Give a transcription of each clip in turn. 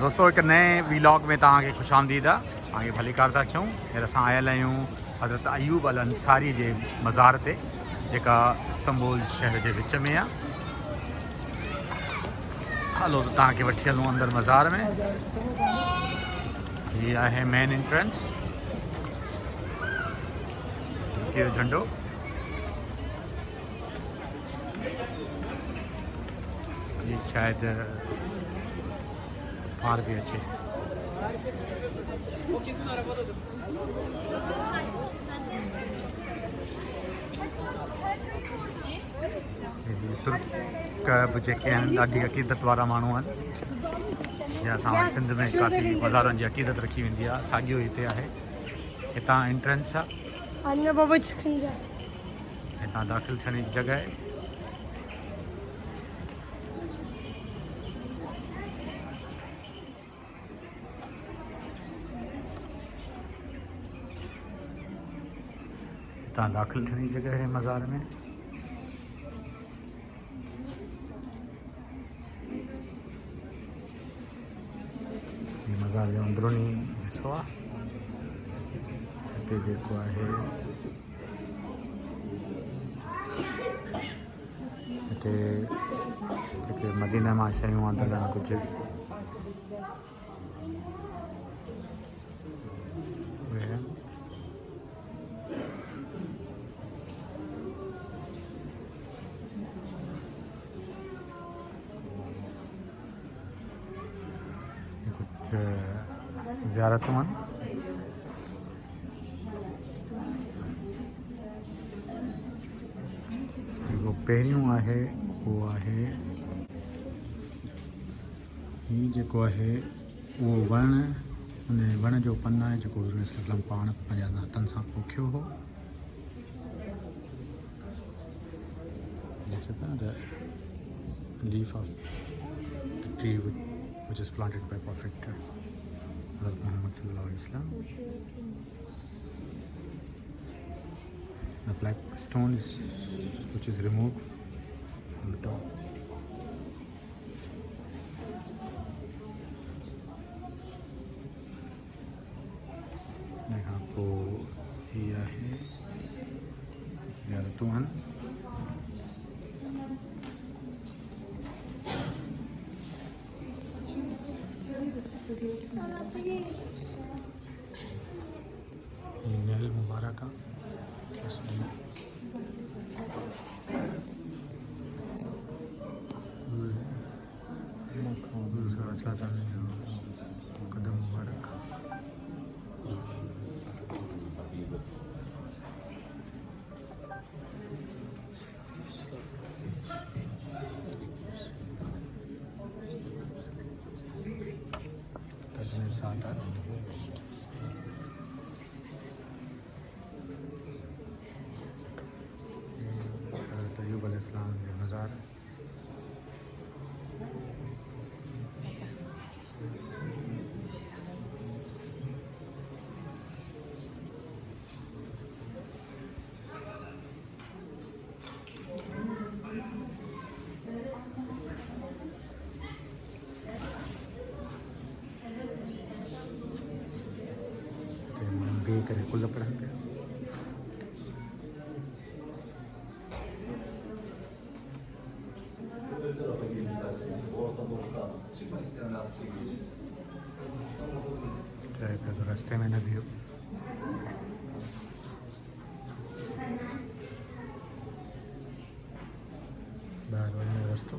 दोस्तों एक नए वीलॉग में तव्हांखे खुश आमदीद आहे। तव्हांखे भली कार था कयूं। हींअर असां आयल आहियूं हज़रत अयूब अल अंसारी जे मज़ार ते, जेका इस्तंबुल शहर जे विच में आहे। हलो त तव्हांखे वठी हलूं अंदरि मज़ार में। हीअ आहे मेन एंट्रेंस, तुर्की जो झंडो। ये शायद पार भी अच्छे तुर्क बि जेके आहिनि ॾाढी अक़ीदत वारा माण्हू आहिनि। जीअं असां वटि सिंध में काफ़ी मज़ारनि जी अक़ीदत रखी वेंदी आहे, साॻियो हिते आहे। हितां एंट्रेंस आहे, हितां दाख़िल थियण जी जॻह आहे। हितां दाख़िल थियण जी जॻह है मज़ार में। ये मज़ार जो अंदरूनी हिस्सो आहे। हिते जेको आहे हिते जेके मदीना मां शयूं आंदल आहिनि कुझु, ज़ियारतूं आहिनि। जेको पहिरियों आहे उहो आहे हीउ जेको आहे उहो वण, उन वण जो पन आहे जेको हुज़ूर सल्लल्लाहु अलैहि वसल्लम पाण पंहिंजा हथनि सां पोखियो हो। The leaf of the tree which is planted by Prophet Muhammad sallallahu alaihi wasallam. The black stone which is removed from the top. यहाँ को यह है ज़ियारतूं आहिनि। नहल मुबारक कदम मुबारक। साथ अयूब अलैहिस्सलाम के मज़ार। करे कुल पढ़न पिया। तो रास्ते में न भी हो। बाहर वञण जो रस्तो।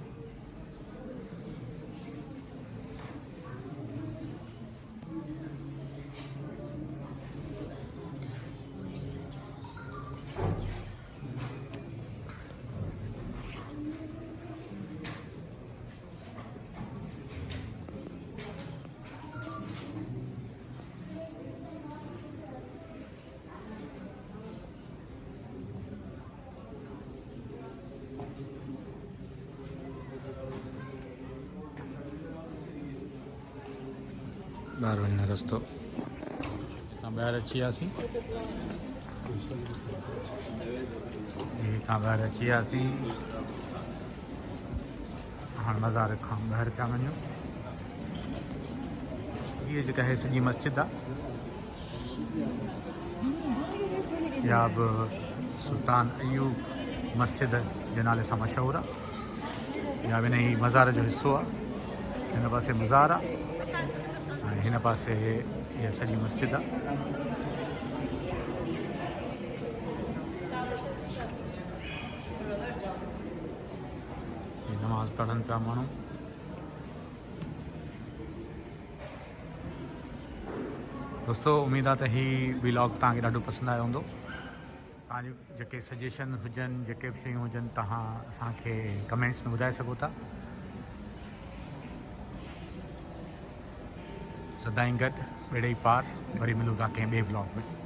बाहर वञण जो रस्तो। ॿाहिरि अची वियासीं। हितां ॿाहिरि अची वियासीं। हाणे मज़ार खां ॿाहिरि पिया वञूं। ये जेका है सॼी मस्जिद आहे या बि सुल्तान अयूब मस्जिद जे नाले सां मशहूरु आहे या बि हिन मज़ार जो हिसो आहे हिन पासे मज़ार आहे ऐं हिन पासे इहा सॼी मस्जिद आहे नमाज़ पढ़नि पिया माण्हू दोस्तों उम्मीद आहे त हीउ व्लॉग तव्हांखे ॾाढो पसंदि आयो हूंदो तव्हांजो जेके सजेशन हुजनि जेके बि शयूं हुजनि तव्हां असांखे कमेंट्स में ॿुधाए सघो था सदाईं गॾु ॿेड़े ई पार वरी मिलूं था कंहिं ॿिए व्लॉग में